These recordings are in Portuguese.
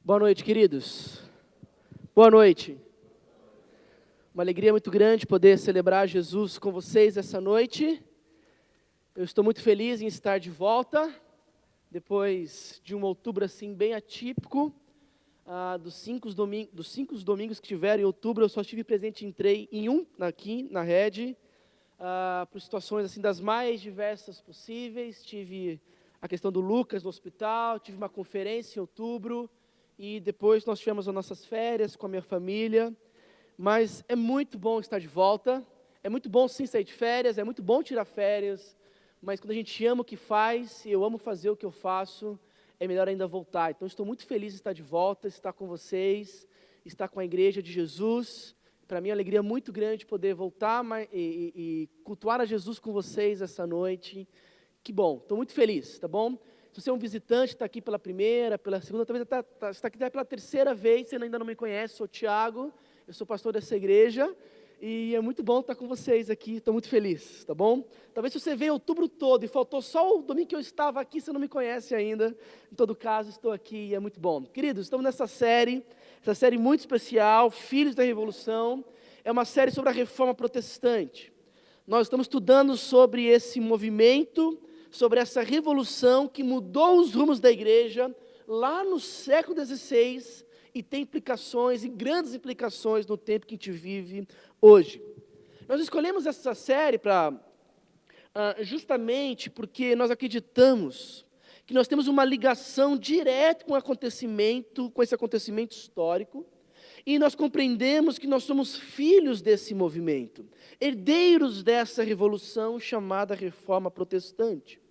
Boa noite, queridos. Boa noite. Uma alegria muito grande poder celebrar Jesus com vocês essa noite. Eu estou muito feliz em estar de volta, depois de um outubro assim bem atípico. Dos cinco domingos que tiveram em outubro, eu só estive presente, entrei em um aqui na rede, por situações assim das mais diversas possíveis. Tive a questão do Lucas no hospital, tive uma conferência em outubro, e depois nós tivemos as nossas férias com a minha família. Mas é muito bom estar de volta, é muito bom sim sair de férias, é muito bom tirar férias, mas quando a gente ama o que faz, e eu amo fazer o que eu faço, é melhor ainda voltar. Então estou muito feliz de estar de volta, estar com vocês, estar com a igreja de Jesus. Para mim é uma alegria muito grande poder voltar e cultuar a Jesus com vocês essa noite. Que bom, estou muito feliz, tá bom? Se você é um visitante, está aqui pela primeira, pela segunda, talvez está aqui pela terceira vez, você ainda não me conhece, sou o Tiago, eu sou pastor dessa igreja, e é muito bom estar com vocês aqui, estou muito feliz, tá bom? Talvez se você veio outubro todo e faltou só o domingo que eu estava aqui, você não me conhece ainda, em todo caso estou aqui e é muito bom. Queridos, estamos nessa série muito especial, Filhos da Revolução, é uma série sobre a Reforma Protestante. Nós estamos estudando sobre esse movimento, sobre essa revolução que mudou os rumos da igreja lá no século XVI e tem implicações, e grandes implicações no tempo que a gente vive hoje. Nós escolhemos essa série justamente porque nós acreditamos que nós temos uma ligação direta com esse acontecimento histórico, e nós compreendemos que nós somos filhos desse movimento, herdeiros dessa revolução chamada Reforma Protestante,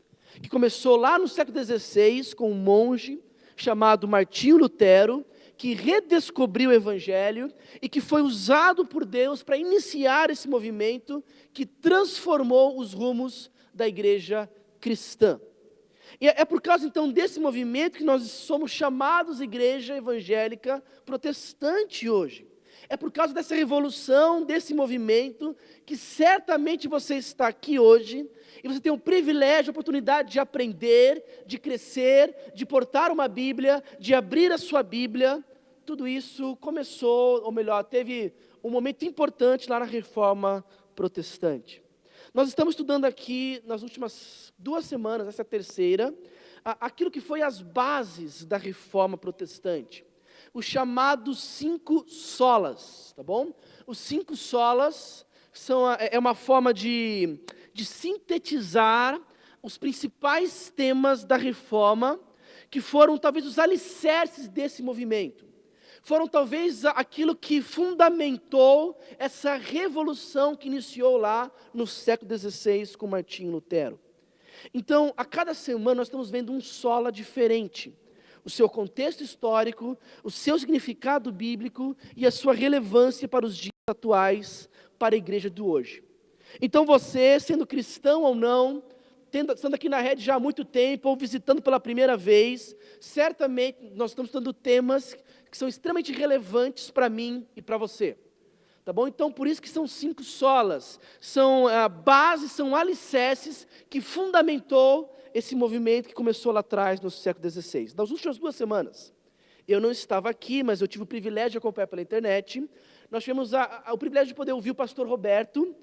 que começou lá no século XVI com um monge chamado Martinho Lutero, que redescobriu o Evangelho e que foi usado por Deus para iniciar esse movimento que transformou os rumos da igreja cristã. E é por causa, então, desse movimento que nós somos chamados igreja evangélica protestante hoje. É por causa dessa revolução, desse movimento, que certamente você está aqui hoje, e você tem o privilégio, a oportunidade de aprender, de crescer, de portar uma Bíblia, de abrir a sua Bíblia. Tudo isso começou, ou melhor, teve um momento importante lá na Reforma Protestante. Nós estamos estudando aqui, nas últimas 2 semanas, essa terceira, aquilo que foi as bases da Reforma Protestante. Os chamados 5 solas, tá bom? Os 5 solas é uma forma de sintetizar os principais temas da Reforma, que foram talvez os alicerces desse movimento. Foram talvez aquilo que fundamentou essa revolução que iniciou lá no século XVI com Martinho Lutero. Então, a cada semana nós estamos vendo um sola diferente. O seu contexto histórico, o seu significado bíblico e a sua relevância para os dias atuais, para a igreja de hoje. Então você, sendo cristão ou não, estando aqui na rede já há muito tempo, ou visitando pela primeira vez, certamente nós estamos estudando temas que são extremamente relevantes para mim e para você. Tá bom? Então, por isso que são 5 solas, são bases, são alicerces que fundamentou esse movimento que começou lá atrás, no século XVI. Das últimas 2 semanas, eu não estava aqui, mas eu tive o privilégio de acompanhar pela internet. Nós tivemos o privilégio de poder ouvir o pastor Roberto,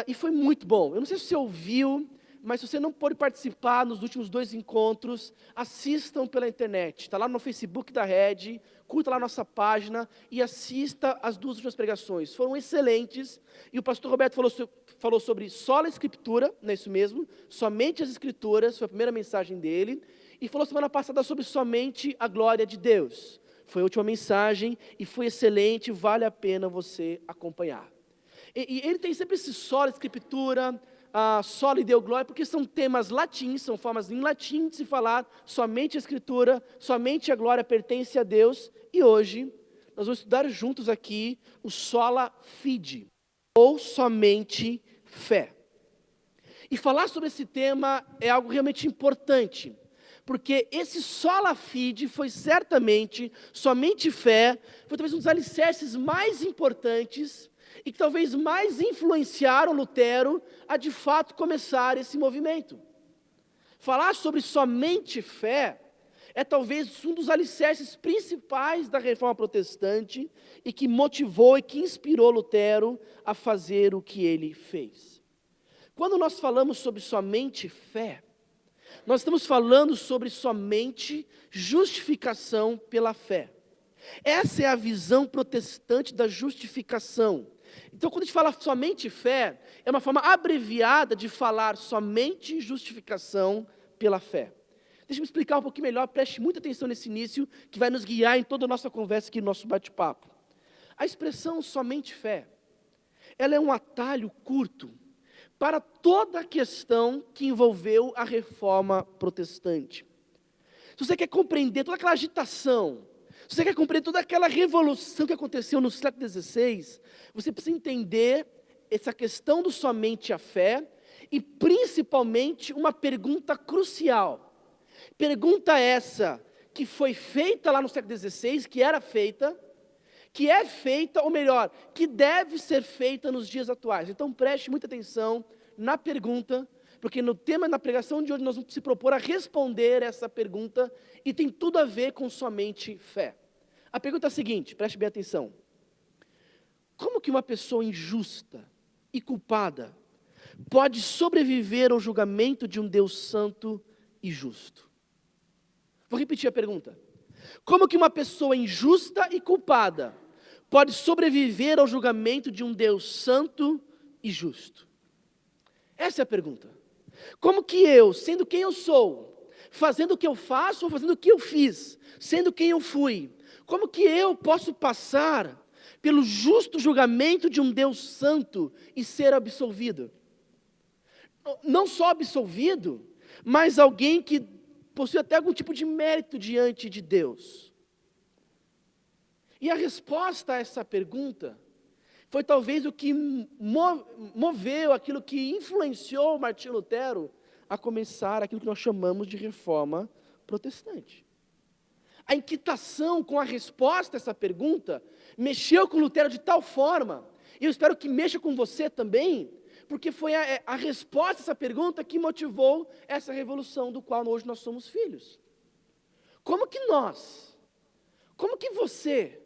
e foi muito bom. Eu não sei se você ouviu, mas se você não pôde participar nos últimos 2 encontros, assistam pela internet. Está lá no Facebook da Rede, curta lá a nossa página e assista as 2 últimas pregações. Foram excelentes, e o pastor Roberto falou sobre sola escritura, não é isso mesmo? Somente as escrituras, foi a primeira mensagem dele, e falou semana passada sobre somente a glória de Deus. Foi a última mensagem, e foi excelente, vale a pena você acompanhar. E ele tem sempre esse sola escritura, sola e deu glória, porque são temas latins, são formas em latim de se falar somente a escritura, somente a glória pertence a Deus, e hoje nós vamos estudar juntos aqui o sola fide, ou somente fé. E falar sobre esse tema é algo realmente importante, porque esse sola fide foi certamente, somente fé, foi talvez um dos alicerces mais importantes e que talvez mais influenciaram Lutero a de fato começar esse movimento. Falar sobre somente fé é talvez um dos alicerces principais da reforma protestante e que motivou e que inspirou Lutero a fazer o que ele fez. Quando nós falamos sobre somente fé, nós estamos falando sobre somente justificação pela fé. Essa é a visão protestante da justificação. Então, quando a gente fala somente fé, é uma forma abreviada de falar somente justificação pela fé. Deixa eu me explicar um pouquinho melhor, preste muita atenção nesse início, que vai nos guiar em toda a nossa conversa aqui, no nosso bate-papo. A expressão somente fé, ela é um atalho curto para toda a questão que envolveu a reforma protestante. Se você quer compreender toda aquela agitação, se você quer compreender toda aquela revolução que aconteceu no século XVI, você precisa entender essa questão do somente a fé e principalmente uma pergunta crucial. Pergunta essa que foi feita lá no século XVI, que era feita, que é feita, ou melhor, que deve ser feita nos dias atuais. Então preste muita atenção na pergunta, porque no tema da pregação de hoje nós vamos se propor a responder essa pergunta e tem tudo a ver com somente fé. A pergunta é a seguinte, preste bem atenção. Como que uma pessoa injusta e culpada pode sobreviver ao julgamento de um Deus santo e justo? Vou repetir a pergunta. Como que uma pessoa injusta e culpada pode sobreviver ao julgamento de um Deus santo e justo? Essa é a pergunta. Como que eu, sendo quem eu sou, fazendo o que eu faço ou fazendo o que eu fiz, sendo quem eu fui, como que eu posso passar pelo justo julgamento de um Deus santo e ser absolvido? Não só absolvido, mas alguém que possui até algum tipo de mérito diante de Deus. E a resposta a essa pergunta foi talvez o que moveu, aquilo que influenciou Martinho Lutero a começar aquilo que nós chamamos de reforma protestante. A inquietação com a resposta a essa pergunta mexeu com Lutero de tal forma, e eu espero que mexa com você também, porque foi a resposta a essa pergunta que motivou essa revolução do qual hoje nós somos filhos. Como que você,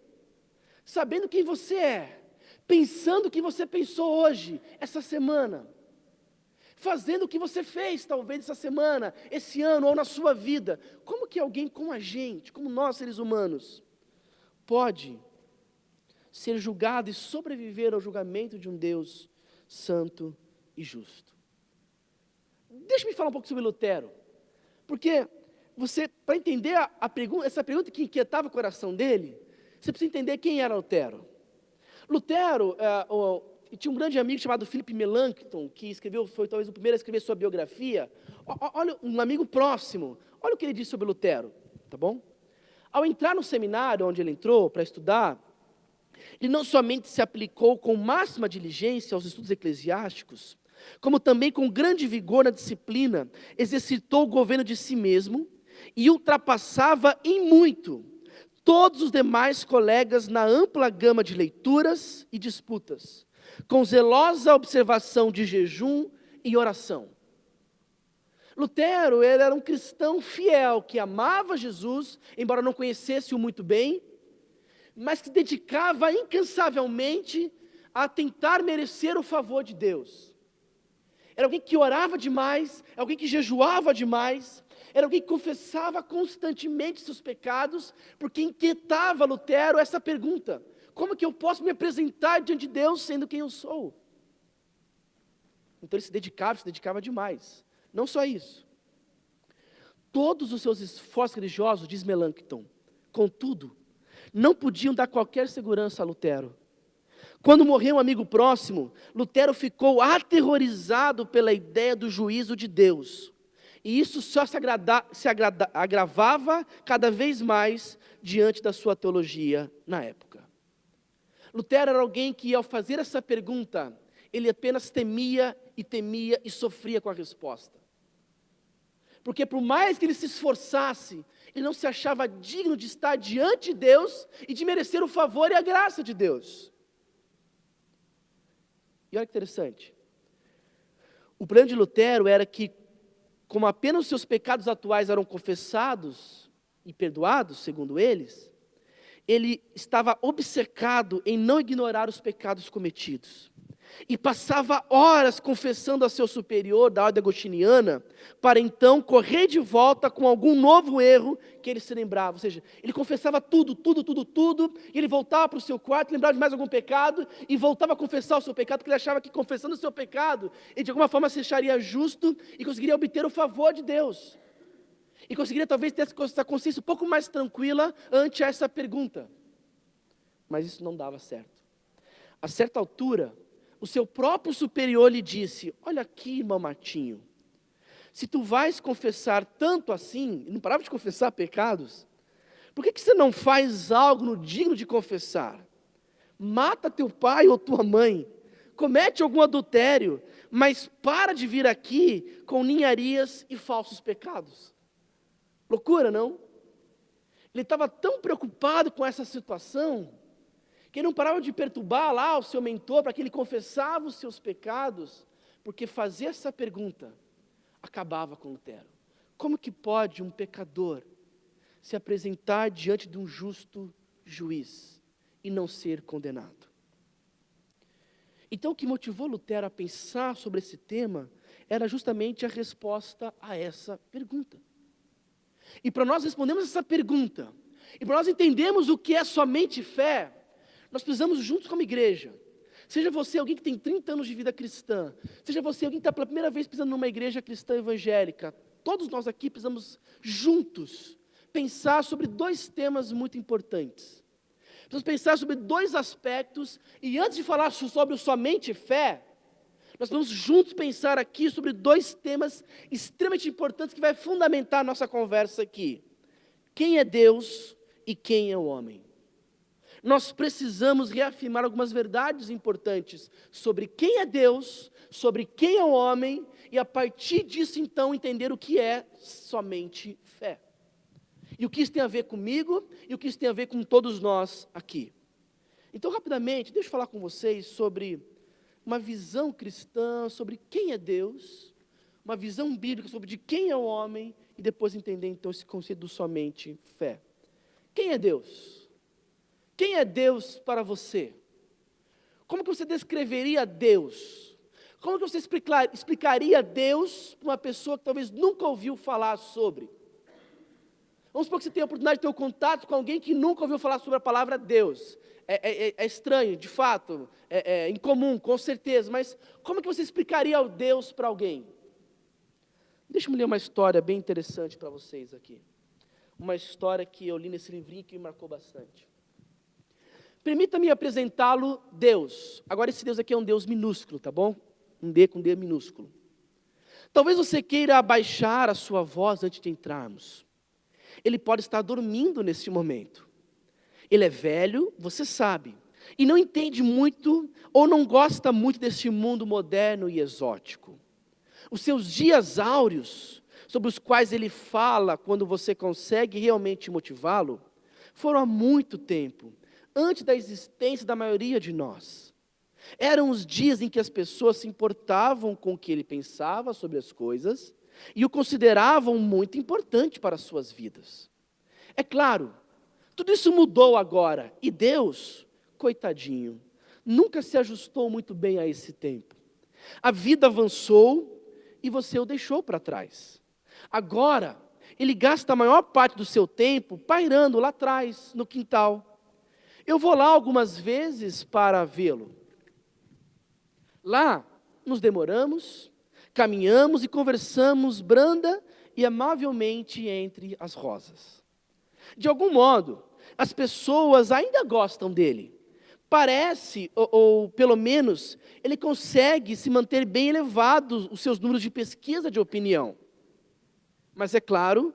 sabendo quem você é, pensando o que você pensou hoje, essa semana, fazendo o que você fez talvez essa semana, esse ano ou na sua vida, como que alguém como a gente, como nós seres humanos, pode ser julgado e sobreviver ao julgamento de um Deus santo e justo? Deixa-me falar um pouco sobre Lutero, porque você, para entender essa pergunta que inquietava o coração dele, você precisa entender quem era Lutero. Lutero tinha um grande amigo chamado Philip Melanchthon, que foi talvez o primeiro a escrever sua biografia. Olha, um amigo próximo, olha o que ele disse sobre Lutero, tá bom? Ao entrar no seminário onde ele entrou para estudar, ele não somente se aplicou com máxima diligência aos estudos eclesiásticos, como também com grande vigor na disciplina, exercitou o governo de si mesmo e ultrapassava em muito todos os demais colegas na ampla gama de leituras e disputas, com zelosa observação de jejum e oração. Lutero era um cristão fiel, que amava Jesus, embora não conhecesse-o muito bem, mas que se dedicava incansavelmente a tentar merecer o favor de Deus. Era alguém que orava demais, alguém que jejuava demais, era alguém que confessava constantemente seus pecados, porque inquietava Lutero essa pergunta: como que eu posso me apresentar diante de Deus sendo quem eu sou? Então ele se dedicava demais. Não só isso. Todos os seus esforços religiosos, diz Melanchthon, contudo, não podiam dar qualquer segurança a Lutero. Quando morreu um amigo próximo, Lutero ficou aterrorizado pela ideia do juízo de Deus. E isso só agravava cada vez mais diante da sua teologia na época. Lutero era alguém que, ao fazer essa pergunta, ele apenas temia e sofria com a resposta. Porque por mais que ele se esforçasse, ele não se achava digno de estar diante de Deus e de merecer o favor e a graça de Deus. E olha que interessante. O plano de Lutero era que, como apenas os seus pecados atuais eram confessados, e perdoados, segundo eles, ele estava obcecado em não ignorar os pecados cometidos. E passava horas confessando a seu superior da ordem agostiniana, para então correr de volta com algum novo erro que ele se lembrava. Ou seja, ele confessava tudo, e ele voltava para o seu quarto, lembrava de mais algum pecado, e voltava a confessar o seu pecado, porque ele achava que confessando o seu pecado, ele de alguma forma se acharia justo e conseguiria obter o favor de Deus. E conseguiria talvez ter essa consciência um pouco mais tranquila ante essa pergunta. Mas isso não dava certo. A certa altura, o seu próprio superior lhe disse: olha aqui, irmão Martinho, se tu vais confessar tanto assim, e não parava de confessar pecados, por que você não faz algo no digno de confessar? Mata teu pai ou tua mãe, comete algum adultério, mas para de vir aqui com ninharias e falsos pecados. Loucura, não? Ele estava tão preocupado com essa situação, que ele não parava de perturbar lá o seu mentor para que ele confessava os seus pecados, porque fazer essa pergunta acabava com Lutero. Como que pode um pecador se apresentar diante de um justo juiz e não ser condenado? Então o que motivou Lutero a pensar sobre esse tema era justamente a resposta a essa pergunta. E para nós respondermos essa pergunta, e para nós entendermos o que é somente fé, nós precisamos juntos como igreja. Seja você alguém que tem 30 anos de vida cristã, seja você alguém que está pela primeira vez pisando numa igreja cristã evangélica, todos nós aqui precisamos juntos pensar sobre dois temas muito importantes. Precisamos pensar sobre dois aspectos, e antes de falar sobre o somente fé, nós vamos juntos pensar aqui sobre dois temas extremamente importantes que vai fundamentar a nossa conversa aqui. Quem é Deus e quem é o homem? Nós precisamos reafirmar algumas verdades importantes sobre quem é Deus, sobre quem é o homem, e a partir disso então entender o que é somente fé. E o que isso tem a ver comigo, e o que isso tem a ver com todos nós aqui. Então rapidamente, deixa eu falar com vocês sobre uma visão cristã, sobre quem é Deus, uma visão bíblica sobre de quem é o homem, e depois entender então esse conceito do somente fé. Quem é Deus? Quem é Deus para você? Como que você descreveria Deus? Como que você explicaria Deus para uma pessoa que talvez nunca ouviu falar sobre? Vamos supor que você tenha a oportunidade de ter um contato com alguém que nunca ouviu falar sobre a palavra Deus. É estranho, de fato, é incomum, com certeza, mas como que você explicaria o Deus para alguém? Deixa eu ler uma história bem interessante para vocês aqui. Uma história que eu li nesse livrinho que me marcou bastante. Permita-me apresentá-lo Deus. Agora esse Deus aqui é um Deus minúsculo, tá bom? Um D com D minúsculo. Talvez você queira abaixar a sua voz antes de entrarmos. Ele pode estar dormindo neste momento. Ele é velho, você sabe, e não entende muito ou não gosta muito deste mundo moderno e exótico. Os seus dias áureos, sobre os quais ele fala quando você consegue realmente motivá-lo, foram há muito tempo, antes da existência da maioria de nós. Eram os dias em que as pessoas se importavam com o que ele pensava sobre as coisas e o consideravam muito importante para as suas vidas. É claro, tudo isso mudou agora, e Deus, coitadinho, nunca se ajustou muito bem a esse tempo. A vida avançou e você o deixou para trás. Agora, ele gasta a maior parte do seu tempo pairando lá atrás, no quintal. Eu vou lá algumas vezes para vê-lo. Lá, nos demoramos, caminhamos e conversamos branda e amavelmente entre as rosas. De algum modo, as pessoas ainda gostam dele. Parece, ou pelo menos, ele consegue se manter bem elevados os seus números de pesquisa de opinião. Mas é claro...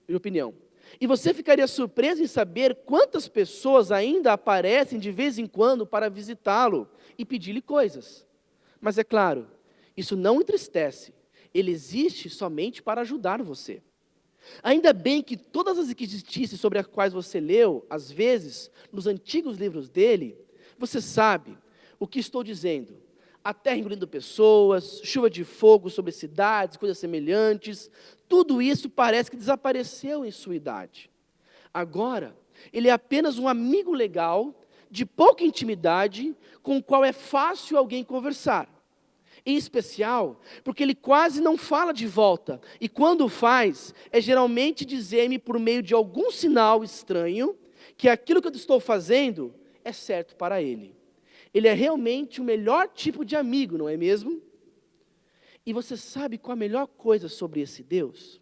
de opinião. E você ficaria surpreso em saber quantas pessoas ainda aparecem de vez em quando para visitá-lo e pedir-lhe coisas. Mas é claro, isso não entristece. Ele existe somente para ajudar você. Ainda bem que todas as injustiças sobre as quais você leu, às vezes, nos antigos livros dele, você sabe o que estou dizendo. A terra engolindo pessoas, chuva de fogo sobre cidades, coisas semelhantes, tudo isso parece que desapareceu em sua idade. Agora, ele é apenas um amigo legal, de pouca intimidade, com o qual é fácil alguém conversar. Em especial, porque ele quase não fala de volta, e quando o faz, é geralmente dizer-me por meio de algum sinal estranho, que aquilo que eu estou fazendo é certo para ele. Ele é realmente o melhor tipo de amigo, não é mesmo? E você sabe qual a melhor coisa sobre esse Deus?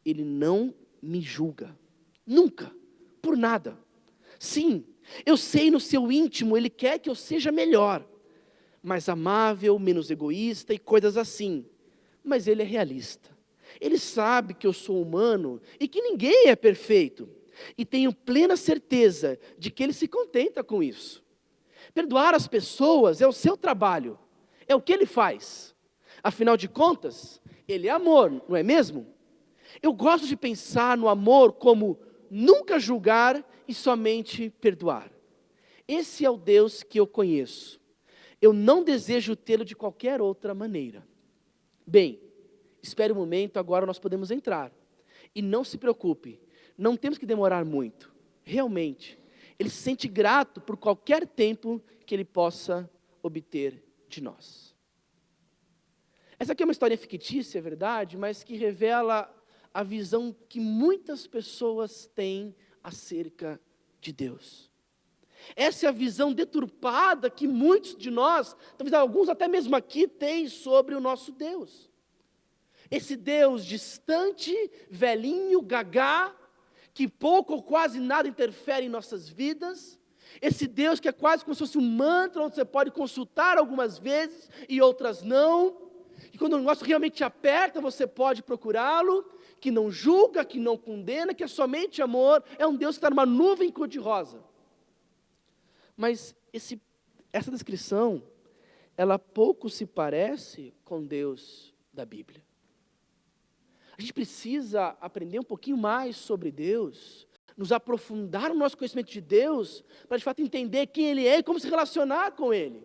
Ele não me julga. Nunca. Por nada. Sim, eu sei no seu íntimo, ele quer que eu seja melhor. Mais amável, menos egoísta e coisas assim. Mas ele é realista. Ele sabe que eu sou humano e que ninguém é perfeito. E tenho plena certeza de que ele se contenta com isso. Perdoar as pessoas é o seu trabalho, é o que ele faz. Afinal de contas, ele é amor, não é mesmo? Eu gosto de pensar no amor como nunca julgar e somente perdoar. Esse é o Deus que eu conheço. Eu não desejo tê-lo de qualquer outra maneira. Bem, espere um momento, agora nós podemos entrar. E não se preocupe, não temos que demorar muito. Realmente, ele se sente grato por qualquer tempo que ele possa obter de nós. Essa aqui é uma história fictícia, é verdade, mas que revela a visão que muitas pessoas têm acerca de Deus. Essa é a visão deturpada que muitos de nós, talvez alguns até mesmo aqui, têm sobre o nosso Deus. Esse Deus distante, velhinho, gagá, que pouco ou quase nada interfere em nossas vidas. Esse Deus que é quase como se fosse um mantra, onde você pode consultar algumas vezes e outras não. E quando o negócio realmente aperta, você pode procurá-lo, que não julga, que não condena, que é somente amor. É um Deus que está numa nuvem cor-de-rosa. Mas essa descrição, ela pouco se parece com Deus da Bíblia. A gente precisa aprender um pouquinho mais sobre Deus, nos aprofundar no nosso conhecimento de Deus, para de fato entender quem Ele é e como se relacionar com Ele.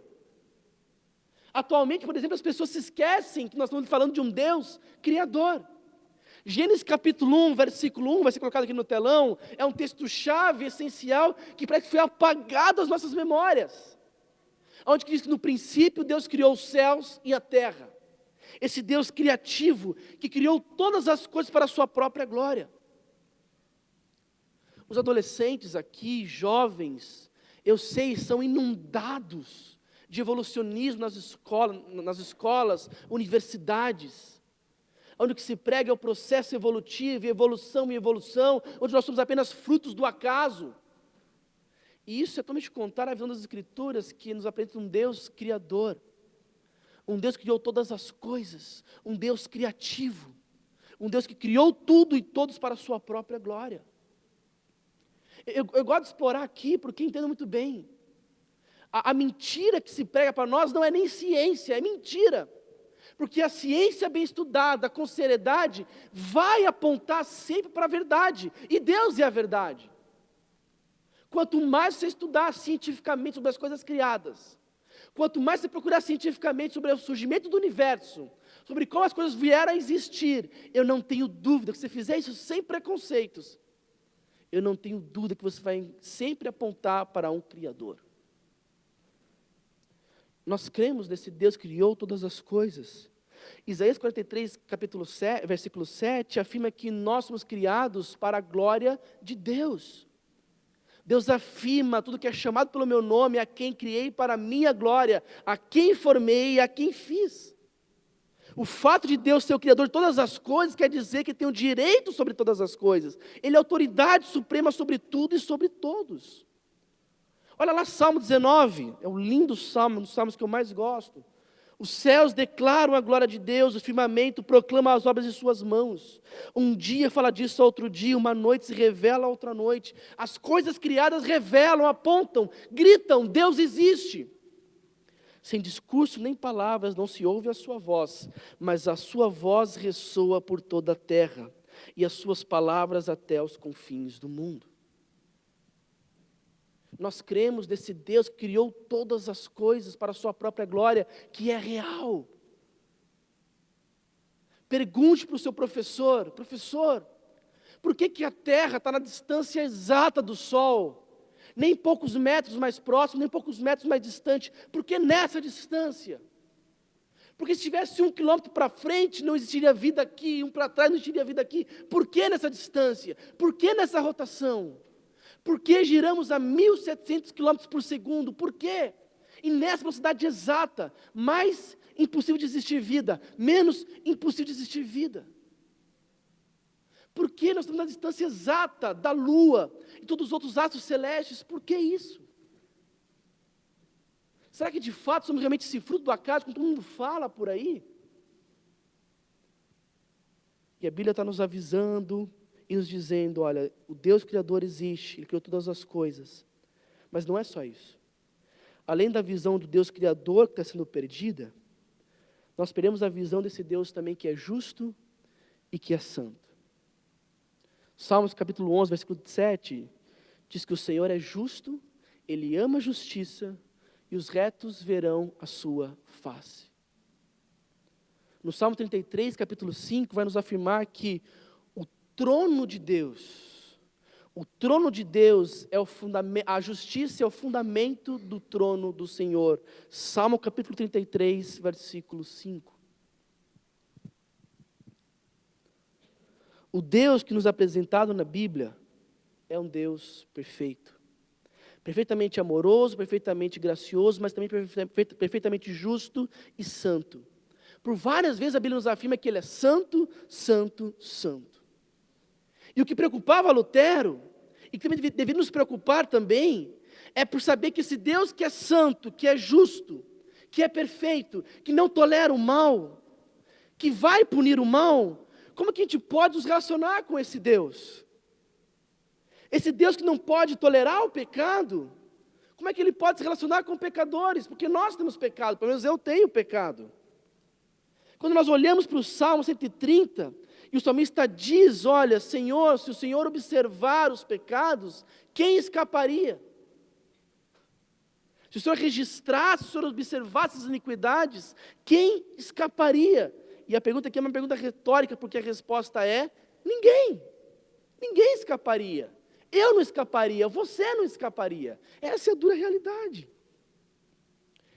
Atualmente, por exemplo, as pessoas se esquecem que nós estamos falando de um Deus criador. Gênesis capítulo 1, versículo 1, vai ser colocado aqui no telão, é um texto-chave, essencial, que parece que foi apagado das nossas memórias. Onde que diz que no princípio Deus criou os céus e a terra. Esse Deus criativo, que criou todas as coisas para a sua própria glória. Os adolescentes aqui, jovens, eu sei, são inundados de evolucionismo nas escolas, universidades, onde o que se prega é o processo evolutivo, e evolução, onde nós somos apenas frutos do acaso. E isso é totalmente contrário à visão das Escrituras, que nos apresenta um Deus criador, um Deus que criou todas as coisas, um Deus criativo, um Deus que criou tudo e todos para a sua própria glória. Eu gosto de explorar aqui, porque entendo muito bem. A mentira que se prega para nós não é nem ciência, é mentira. Porque a ciência bem estudada, com seriedade, vai apontar sempre para a verdade. E Deus é a verdade. Quanto mais você estudar cientificamente sobre as coisas criadas, quanto mais você procurar cientificamente sobre o surgimento do universo, sobre como as coisas vieram a existir, eu não tenho dúvida que se você fizer isso sem preconceitos, eu não tenho dúvida que você vai sempre apontar para um Criador. Nós cremos nesse Deus que criou todas as coisas. Isaías 43, versículo 7, afirma que nós somos criados para a glória de Deus. Deus afirma tudo que é chamado pelo meu nome, a quem criei para a minha glória, a quem formei e a quem fiz. O fato de Deus ser o Criador de todas as coisas quer dizer que Ele tem o direito sobre todas as coisas. Ele é a autoridade suprema sobre tudo e sobre todos. Olha lá Salmo 19, é um lindo salmo, um dos salmos que eu mais gosto. Os céus declaram a glória de Deus, o firmamento proclama as obras de suas mãos. Um dia fala disso, outro dia, uma noite se revela a outra noite. As coisas criadas revelam, apontam, gritam, Deus existe. Sem discurso nem palavras não se ouve a sua voz, mas a sua voz ressoa por toda a terra, e as suas palavras até os confins do mundo. Nós cremos nesse Deus que criou todas as coisas para a sua própria glória, que é real. Pergunte para o seu professor: professor, por que a Terra está na distância exata do Sol? Nem poucos metros mais próximo, nem poucos metros mais distante. Por que nessa distância? Porque se tivesse 1 quilômetro para frente, não existiria vida aqui, um para trás, não existiria vida aqui. Por que nessa distância? Por que nessa rotação? Por que giramos a 1.700 quilômetros por segundo? Por quê? E nessa velocidade exata, mais impossível de existir vida, menos impossível de existir vida. Por que nós estamos na distância exata da Lua e todos os outros astros celestes? Por que isso? Será que de fato somos realmente esse fruto do acaso, como todo mundo fala por aí? E a Bíblia está nos avisando e nos dizendo: olha, o Deus Criador existe, Ele criou todas as coisas. Mas não é só isso. Além da visão do Deus Criador que está sendo perdida, nós perdemos a visão desse Deus também que é justo e que é santo. Salmos capítulo 11, versículo 7, diz que o Senhor é justo, Ele ama a justiça, e os retos verão a sua face. No Salmo 33, capítulo 5, vai nos afirmar que o trono de Deus é o fundamento, a justiça é o fundamento do trono do Senhor. Salmo capítulo 33, versículo 5. O Deus que nos é apresentado na Bíblia é um Deus perfeito. Perfeitamente amoroso, perfeitamente gracioso, mas também perfeitamente justo e santo. Por várias vezes a Bíblia nos afirma que Ele é santo, santo, santo. E o que preocupava Lutero, e que também deveria nos preocupar também, é por saber que esse Deus que é santo, que é justo, que é perfeito, que não tolera o mal, que vai punir o mal, como que a gente pode nos relacionar com esse Deus? Esse Deus que não pode tolerar o pecado, como é que Ele pode se relacionar com pecadores? Porque nós temos pecado, pelo menos eu tenho pecado. Quando nós olhamos para o Salmo 130, e o salmista diz: olha, Senhor, se o Senhor observar os pecados, quem escaparia? Se o Senhor registrasse, se o Senhor observasse as iniquidades, quem escaparia? E a pergunta aqui é uma pergunta retórica, porque a resposta é: ninguém. Ninguém escaparia. Eu não escaparia, você não escaparia. Essa é a dura realidade.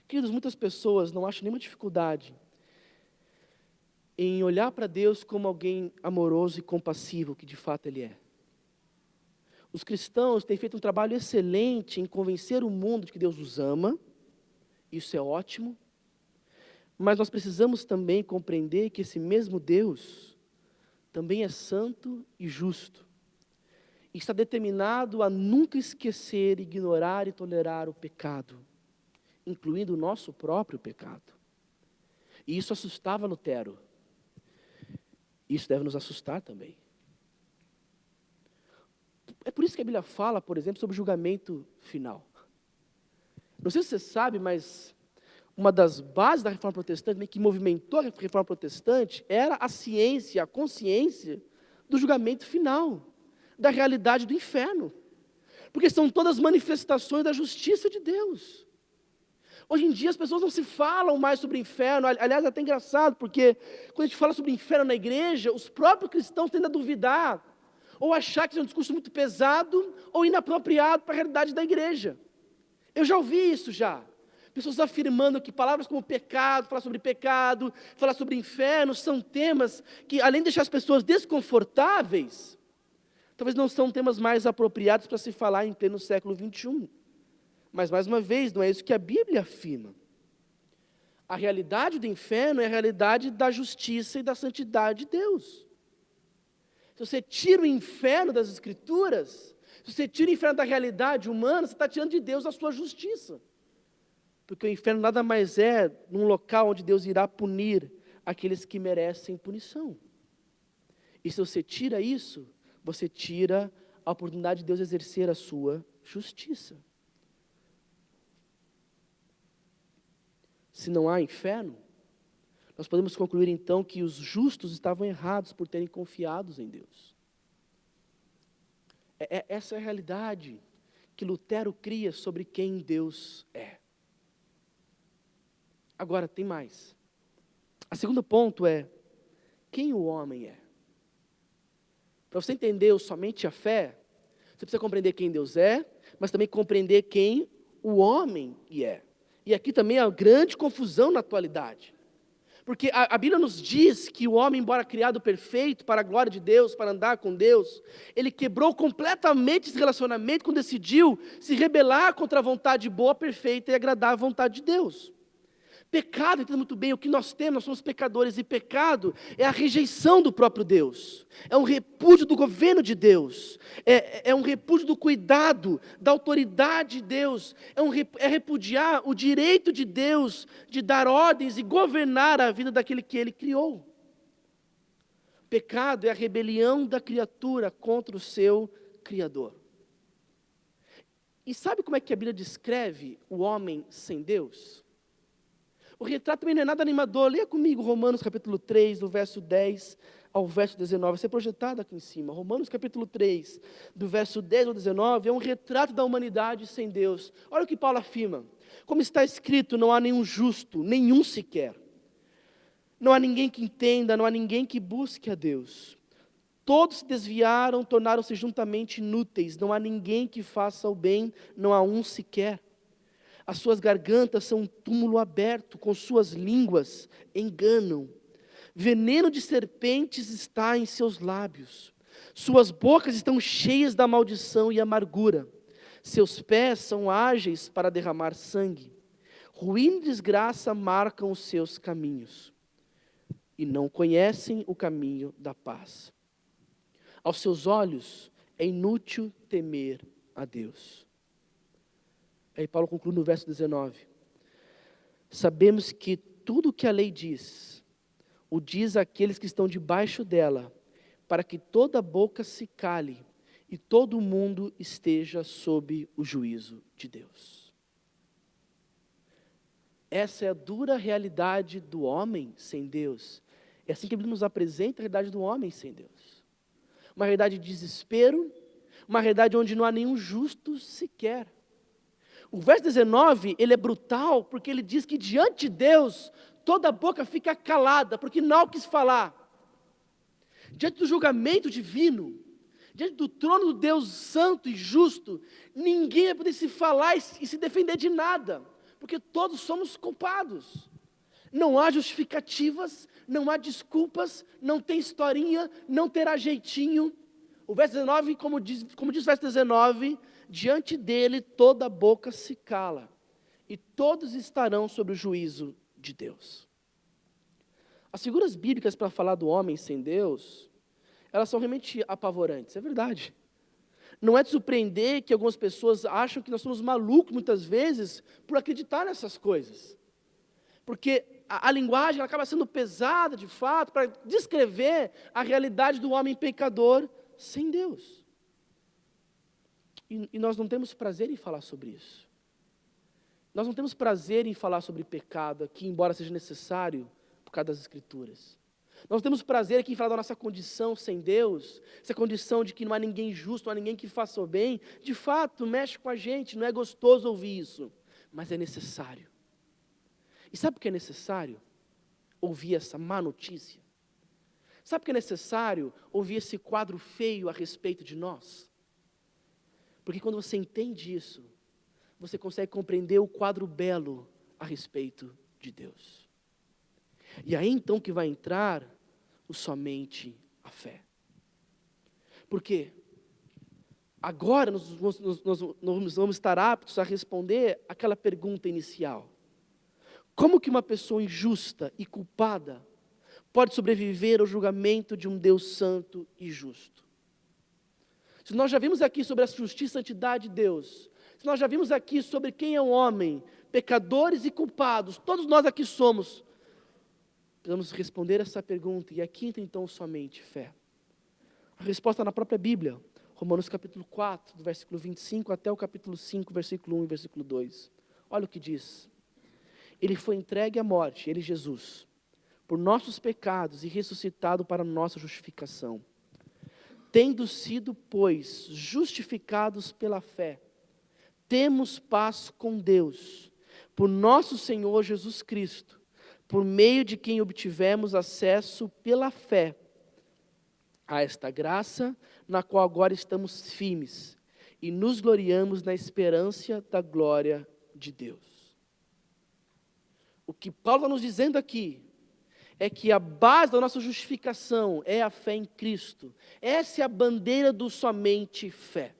Queridos, muitas pessoas não acham nenhuma dificuldade em olhar para Deus como alguém amoroso e compassivo, que de fato Ele é. Os cristãos têm feito um trabalho excelente em convencer o mundo de que Deus os ama, isso é ótimo, mas nós precisamos também compreender que esse mesmo Deus também é santo e justo, e está determinado a nunca esquecer, ignorar e tolerar o pecado, incluindo o nosso próprio pecado. E isso assustava Lutero. Isso deve nos assustar também. É por isso que a Bíblia fala, por exemplo, sobre o julgamento final. Não sei se você sabe, mas uma das bases da Reforma Protestante, que movimentou a Reforma Protestante, era a ciência, a consciência do julgamento final, da realidade do inferno. Porque são todas manifestações da justiça de Deus. Hoje em dia as pessoas não se falam mais sobre o inferno. Aliás, é até engraçado, porque quando a gente fala sobre o inferno na igreja, os próprios cristãos tendem a duvidar, ou achar que isso é um discurso muito pesado, ou inapropriado para a realidade da igreja. Eu já ouvi isso já. Pessoas afirmando que palavras como pecado, falar sobre inferno, são temas que, além de deixar as pessoas desconfortáveis, talvez não são temas mais apropriados para se falar em pleno século XXI. Mas, mais uma vez, não é isso que a Bíblia afirma. A realidade do inferno é a realidade da justiça e da santidade de Deus. Se você tira o inferno das Escrituras, se você tira o inferno da realidade humana, você está tirando de Deus a sua justiça. Porque o inferno nada mais é um local onde Deus irá punir aqueles que merecem punição. E se você tira isso, você tira a oportunidade de Deus exercer a sua justiça. Se não há inferno, nós podemos concluir então que os justos estavam errados por terem confiado em Deus. Essa é a realidade que Lutero cria sobre quem Deus é. Agora, tem mais. O segundo ponto é, quem o homem é? Para você entender somente a fé, você precisa compreender quem Deus é, mas também compreender quem o homem é. E aqui também há grande confusão na atualidade. Porque a Bíblia nos diz que o homem, embora criado perfeito para a glória de Deus, para andar com Deus, ele quebrou completamente esse relacionamento quando decidiu se rebelar contra a vontade boa, perfeita e agradável vontade de Deus. Pecado, entenda muito bem, o que nós temos, nós somos pecadores, e pecado é a rejeição do próprio Deus, é um repúdio do governo de Deus, é um repúdio do cuidado, da autoridade de Deus, é repudiar o direito de Deus de dar ordens e governar a vida daquele que Ele criou. Pecado é a rebelião da criatura contra o seu Criador. E sabe como é que a Bíblia descreve o homem sem Deus? O retrato também não é nada animador. Leia comigo Romanos capítulo 3, do verso 10 ao verso 19. Vai ser projetado aqui em cima. Romanos capítulo 3, do verso 10 ao 19, é um retrato da humanidade sem Deus. Olha o que Paulo afirma. Como está escrito, não há nenhum justo, nenhum sequer. Não há ninguém que entenda, não há ninguém que busque a Deus. Todos se desviaram, tornaram-se juntamente inúteis. Não há ninguém que faça o bem, não há um sequer. As suas gargantas são um túmulo aberto, com suas línguas enganam. Veneno de serpentes está em seus lábios. Suas bocas estão cheias da maldição e amargura. Seus pés são ágeis para derramar sangue. Ruína e desgraça marcam os seus caminhos. E não conhecem o caminho da paz. Aos seus olhos é inútil temer a Deus. Aí Paulo conclui no verso 19. Sabemos que tudo o que a lei diz, o diz àqueles que estão debaixo dela, para que toda boca se cale e todo mundo esteja sob o juízo de Deus. Essa é a dura realidade do homem sem Deus. É assim que a Bíblia nos apresenta a realidade do homem sem Deus. Uma realidade de desespero, uma realidade onde não há nenhum justo sequer. O verso 19, ele é brutal, porque ele diz que diante de Deus, toda boca fica calada, porque não quis falar. Diante do julgamento divino, diante do trono do Deus santo e justo, ninguém vai poder se falar e se defender de nada, porque todos somos culpados. Não há justificativas, não há desculpas, não tem historinha, não terá jeitinho. O verso 19, como diz o verso 19, diante dele toda boca se cala, e todos estarão sob o juízo de Deus. As figuras bíblicas para falar do homem sem Deus, elas são realmente apavorantes, é verdade. Não é de surpreender que algumas pessoas acham que nós somos malucos muitas vezes por acreditar nessas coisas. Porque a linguagem ela acaba sendo pesada de fato para descrever a realidade do homem pecador sem Deus. E nós não temos prazer em falar sobre isso. Nós não temos prazer em falar sobre pecado aqui, embora seja necessário por causa das Escrituras. Nós temos prazer aqui em falar da nossa condição sem Deus, essa condição de que não há ninguém justo, não há ninguém que faça o bem. De fato, mexe com a gente, não é gostoso ouvir isso, mas é necessário. E sabe por que é necessário ouvir essa má notícia? Sabe por que é necessário ouvir esse quadro feio a respeito de nós? Porque quando você entende isso, você consegue compreender o quadro belo a respeito de Deus. E aí então que vai entrar somente a fé. Por quê? Agora nós vamos estar aptos a responder aquela pergunta inicial. Como que uma pessoa injusta e culpada pode sobreviver ao julgamento de um Deus santo e justo? Se nós já vimos aqui sobre a justiça e santidade de Deus, se nós já vimos aqui sobre quem é o homem, pecadores e culpados, todos nós aqui somos, precisamos responder essa pergunta, e aqui entra então somente fé. A resposta está na própria Bíblia, Romanos capítulo 4, do versículo 25 até o capítulo 5, versículo 1 e versículo 2. Olha o que diz. Ele foi entregue à morte, ele Jesus, por nossos pecados e ressuscitado para nossa justificação. Tendo sido, pois, justificados pela fé, temos paz com Deus, por nosso Senhor Jesus Cristo, por meio de quem obtivemos acesso pela fé a esta graça, na qual agora estamos firmes, e nos gloriamos na esperança da glória de Deus. O que Paulo está nos dizendo aqui é que a base da nossa justificação é a fé em Cristo. Essa é a bandeira do somente fé.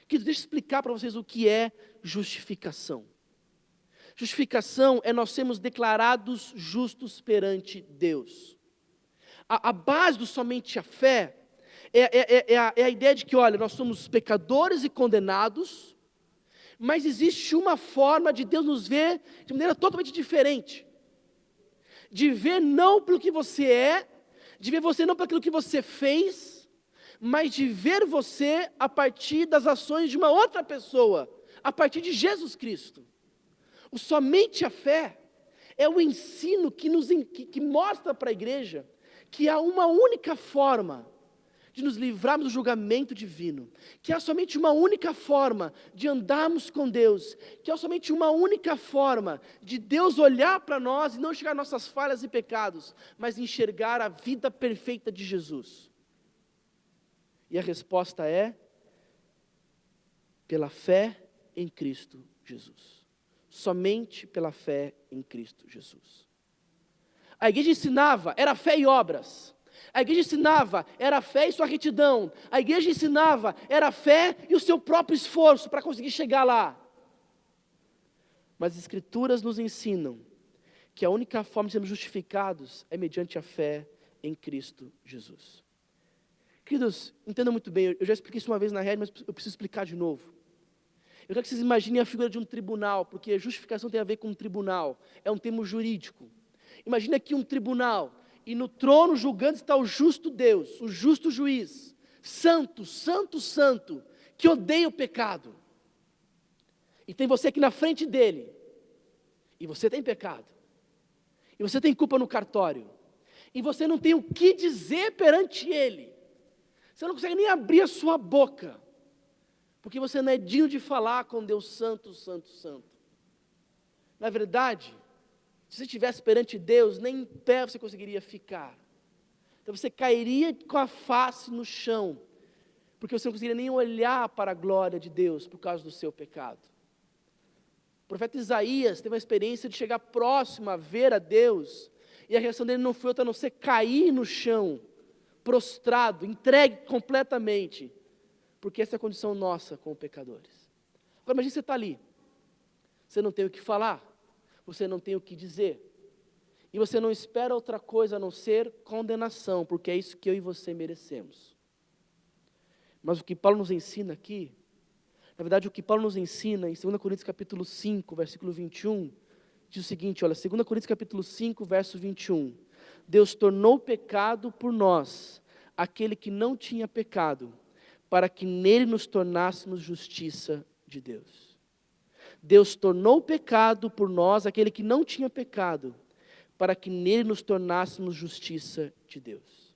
Deixa eu explicar para vocês o que é justificação. Justificação é nós sermos declarados justos perante Deus. A base do somente a fé é a ideia de que, olha, nós somos pecadores e condenados, mas existe uma forma de Deus nos ver de maneira totalmente diferente. De ver não pelo que você é, de ver você não pelo aquilo que você fez, mas de ver você a partir das ações de uma outra pessoa, a partir de Jesus Cristo. O somente a fé é o ensino que mostra para a igreja que há uma única forma de nos livrarmos do julgamento divino, que há somente uma única forma de andarmos com Deus, que há somente uma única forma de Deus olhar para nós e não enxergar nossas falhas e pecados, mas enxergar a vida perfeita de Jesus. E a resposta é pela fé em Cristo Jesus. Somente pela fé em Cristo Jesus. A igreja ensinava, era fé e obras. A igreja ensinava, era a fé e sua retidão. A igreja ensinava, era a fé e o seu próprio esforço para conseguir chegar lá. Mas as Escrituras nos ensinam que a única forma de sermos justificados é mediante a fé em Cristo Jesus. Queridos, entendam muito bem, eu já expliquei isso uma vez na rede, mas eu preciso explicar de novo. Eu quero que vocês imaginem a figura de um tribunal, porque justificação tem a ver com um tribunal, é um termo jurídico. Imagine aqui um tribunal, e no trono julgando está o justo Deus, o justo juiz, santo, santo, santo, que odeia o pecado. E tem você aqui na frente dele, e você tem pecado, e você tem culpa no cartório, e você não tem o que dizer perante ele, você não consegue nem abrir a sua boca, porque você não é digno de falar com Deus santo, santo, santo. Na verdade, se você estivesse perante Deus, nem em pé você conseguiria ficar. Então você cairia com a face no chão, porque você não conseguiria nem olhar para a glória de Deus por causa do seu pecado. O profeta Isaías teve uma experiência de chegar próximo a ver a Deus, e a reação dele não foi outra a não ser cair no chão, prostrado, entregue completamente, porque essa é a condição nossa como pecadores. Agora imagine você está ali, você não tem o que falar, você não tem o que dizer, e você não espera outra coisa a não ser condenação, porque é isso que eu e você merecemos. Mas o que Paulo nos ensina aqui, na verdade o que Paulo nos ensina em 2 Coríntios capítulo 5, versículo 21, diz o seguinte, olha, 2 Coríntios capítulo 5, verso 21, Deus tornou pecado por nós, aquele que não tinha pecado, para que nele nos tornássemos justiça de Deus. Deus tornou pecado por nós, aquele que não tinha pecado, para que nele nos tornássemos justiça de Deus.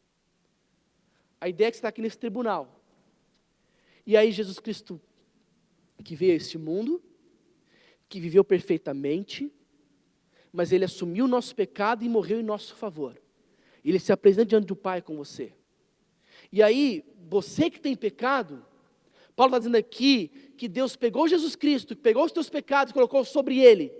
A ideia é que você está aqui nesse tribunal. E aí Jesus Cristo, que veio a este mundo, que viveu perfeitamente, mas Ele assumiu o nosso pecado e morreu em nosso favor. Ele se apresenta diante do Pai com você. E aí, você que tem pecado, Paulo está dizendo aqui que Deus pegou Jesus Cristo, pegou os teus pecados e colocou sobre Ele.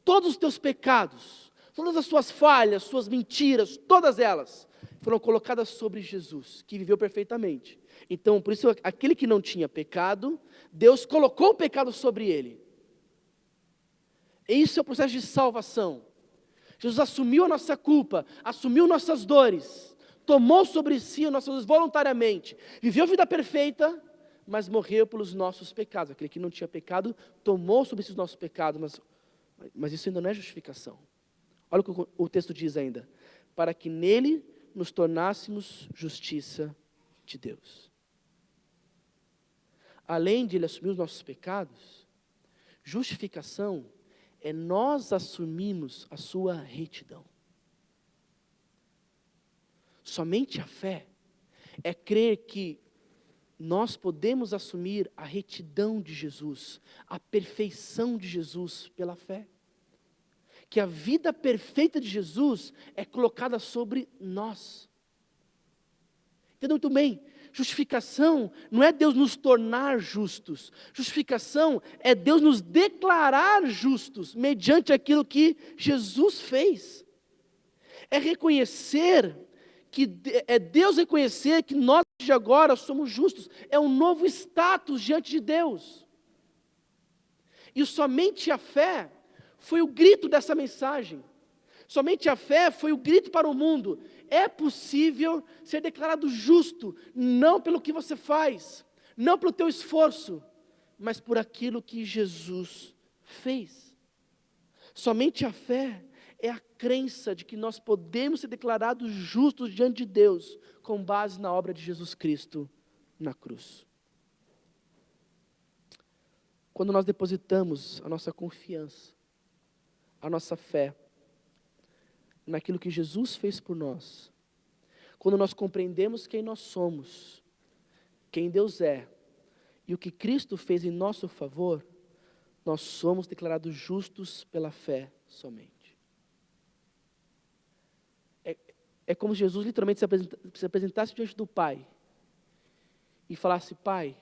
Todos os teus pecados, todas as suas falhas, suas mentiras, todas elas foram colocadas sobre Jesus, que viveu perfeitamente. Então, por isso, aquele que não tinha pecado, Deus colocou o pecado sobre ele. E isso é o processo de salvação. Jesus assumiu a nossa culpa, assumiu nossas dores, tomou sobre si as nossas dores voluntariamente, viveu a vida perfeita, mas morreu pelos nossos pecados. Aquele que não tinha pecado, tomou sobre si os nossos pecados, mas isso ainda não é justificação. Olha o que o texto diz ainda. Para que nele nos tornássemos justiça de Deus. Além de Ele assumir os nossos pecados, justificação é nós assumirmos a sua retidão. Somente a fé é crer que nós podemos assumir a retidão de Jesus, a perfeição de Jesus pela fé. Que a vida perfeita de Jesus é colocada sobre nós. Entendeu muito bem? Justificação não é Deus nos tornar justos. Justificação é Deus nos declarar justos, mediante aquilo que Jesus fez. É reconhecer é Deus reconhecer que nós de agora somos justos. É um novo status diante de Deus. E somente a fé foi o grito dessa mensagem. Somente a fé foi o grito para o mundo. É possível ser declarado justo, não pelo que você faz, não pelo teu esforço, mas por aquilo que Jesus fez. Somente a fé é a crença de que nós podemos ser declarados justos diante de Deus, com base na obra de Jesus Cristo na cruz. Quando nós depositamos a nossa confiança, a nossa fé, naquilo que Jesus fez por nós, quando nós compreendemos quem nós somos, quem Deus é, e o que Cristo fez em nosso favor, nós somos declarados justos pela fé somente. É como se Jesus literalmente se apresentasse diante do Pai e falasse: Pai,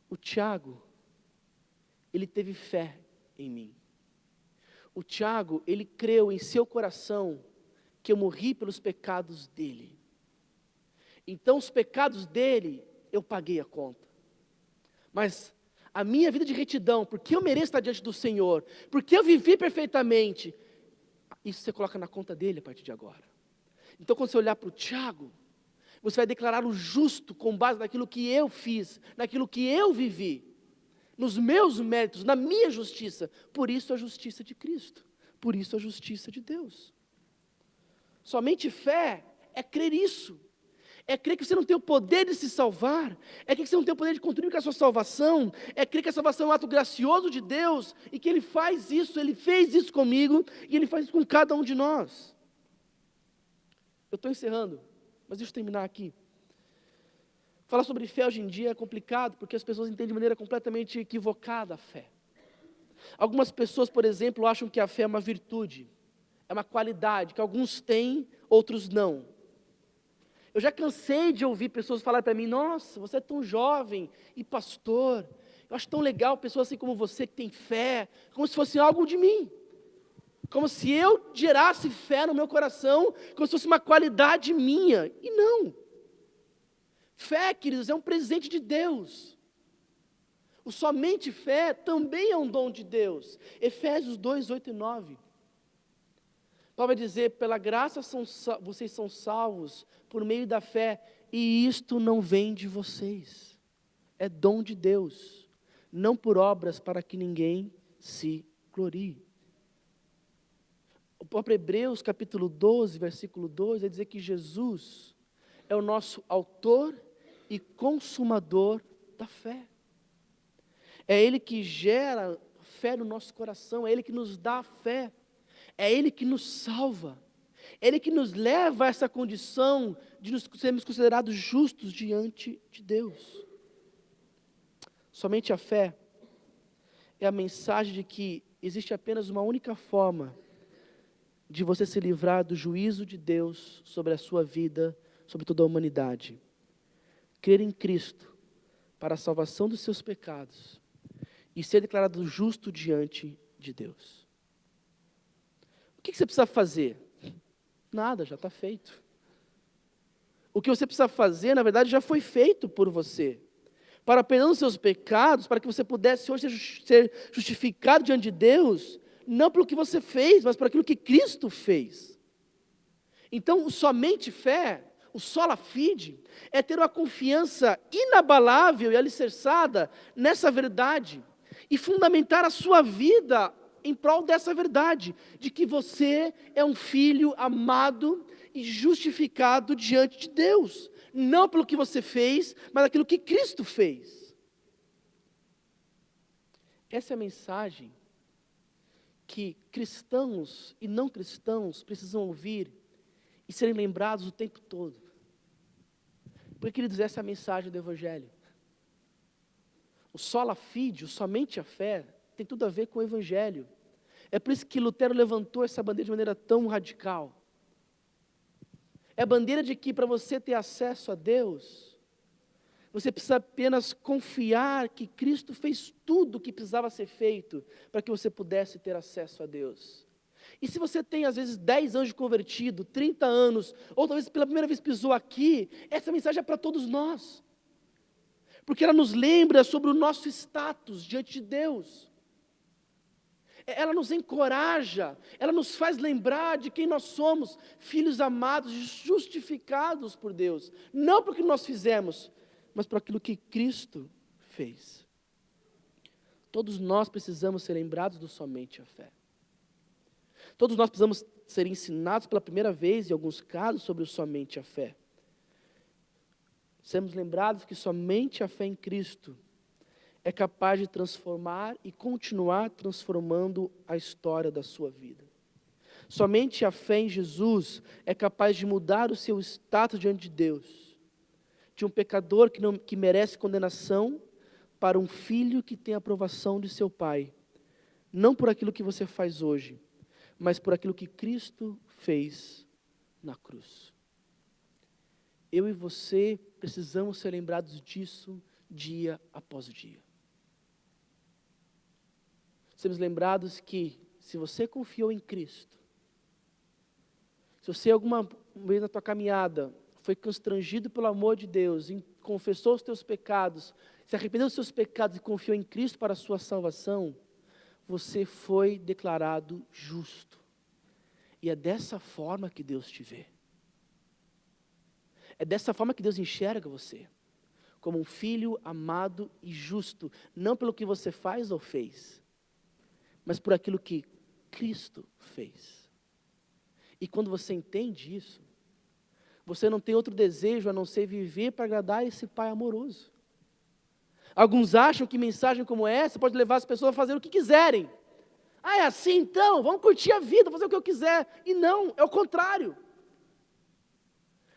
o Tiago, ele teve fé em mim. O Tiago, ele creu em seu coração que eu morri pelos pecados dele. Então os pecados dele, eu paguei a conta. Mas a minha vida de retidão, porque eu mereço estar diante do Senhor, porque eu vivi perfeitamente, isso você coloca na conta dele a partir de agora. Então quando você olhar para o Tiago, você vai declarar o justo com base naquilo que eu fiz, naquilo que eu vivi, nos meus méritos, na minha justiça. Por isso a justiça de Cristo, por isso a justiça de Deus. Somente fé é crer isso. É crer que você não tem o poder de se salvar, é crer que você não tem o poder de contribuir com a sua salvação, é crer que a salvação é um ato gracioso de Deus, e que Ele faz isso, Ele fez isso comigo, e Ele faz isso com cada um de nós. Eu estou encerrando, mas deixa eu terminar aqui. Falar sobre fé hoje em dia é complicado, porque as pessoas entendem de maneira completamente equivocada a fé. Algumas pessoas, por exemplo, acham que a fé é uma virtude, é uma qualidade, que alguns têm, outros não. Eu já cansei de ouvir pessoas falarem para mim: nossa, você é tão jovem e pastor, eu acho tão legal pessoas assim como você que tem fé, como se fosse algo de mim, como se eu gerasse fé no meu coração, como se fosse uma qualidade minha, e não. Fé, queridos, é um presente de Deus. O somente fé também é um dom de Deus. Efésios 2, 8 e 9. Paulo vai dizer: pela graça vocês são salvos por meio da fé, e isto não vem de vocês. É dom de Deus, não por obras para que ninguém se glorie. O próprio Hebreus capítulo 12, versículo 2, vai dizer que Jesus é o nosso autor e consumador da fé. É Ele que gera fé no nosso coração, é Ele que nos dá fé. É Ele que nos salva, é Ele que nos leva a essa condição de nos sermos considerados justos diante de Deus. Somente a fé é a mensagem de que existe apenas uma única forma de você se livrar do juízo de Deus sobre a sua vida, sobre toda a humanidade. Crer em Cristo para a salvação dos seus pecados e ser declarado justo diante de Deus. O que você precisa fazer? Nada, já está feito. O que você precisa fazer, na verdade, já foi feito por você. Para perdão dos seus pecados, para que você pudesse hoje ser justificado diante de Deus, não pelo que você fez, mas por aquilo que Cristo fez. Então, o somente fé, o sola fide, é ter uma confiança inabalável e alicerçada nessa verdade, e fundamentar a sua vida em prol dessa verdade, de que você é um filho amado e justificado diante de Deus, não pelo que você fez, mas aquilo que Cristo fez. Essa é a mensagem que cristãos e não cristãos precisam ouvir e serem lembrados o tempo todo. Porque, queridos, essa é a mensagem do Evangelho. O sola fide, o somente a fé, tem tudo a ver com o Evangelho. É por isso que Lutero levantou essa bandeira de maneira tão radical. É a bandeira de que para você ter acesso a Deus, você precisa apenas confiar que Cristo fez tudo o que precisava ser feito para que você pudesse ter acesso a Deus. E se você tem, às vezes, 10 anos de convertido, 30 anos, ou talvez pela primeira vez pisou aqui, essa mensagem é para todos nós. Porque ela nos lembra sobre o nosso status diante de Deus. Ela nos encoraja, ela nos faz lembrar de quem nós somos, filhos amados, justificados por Deus. Não por que nós fizemos, mas por aquilo que Cristo fez. Todos nós precisamos ser lembrados do somente a fé. Todos nós precisamos ser ensinados pela primeira vez, em alguns casos, sobre o somente a fé. Sermos lembrados que somente a fé em Cristo é capaz de transformar e continuar transformando a história da sua vida. Somente a fé em Jesus é capaz de mudar o seu status diante de Deus, de um pecador que merece condenação, para um filho que tem a aprovação de seu Pai, não por aquilo que você faz hoje, mas por aquilo que Cristo fez na cruz. Eu e você precisamos ser lembrados disso dia após dia. Sermos lembrados que, se você confiou em Cristo, se você alguma vez na tua caminhada foi constrangido pelo amor de Deus, confessou os teus pecados, se arrependeu dos seus pecados e confiou em Cristo para a sua salvação, você foi declarado justo. E é dessa forma que Deus te vê. É dessa forma que Deus enxerga você, como um filho amado e justo, não pelo que você faz ou fez, mas por aquilo que Cristo fez. E quando você entende isso, você não tem outro desejo a não ser viver para agradar esse Pai amoroso. Alguns acham que mensagem como essa pode levar as pessoas a fazer o que quiserem. Ah, é assim então? Vamos curtir a vida, fazer o que eu quiser. E não, é o contrário.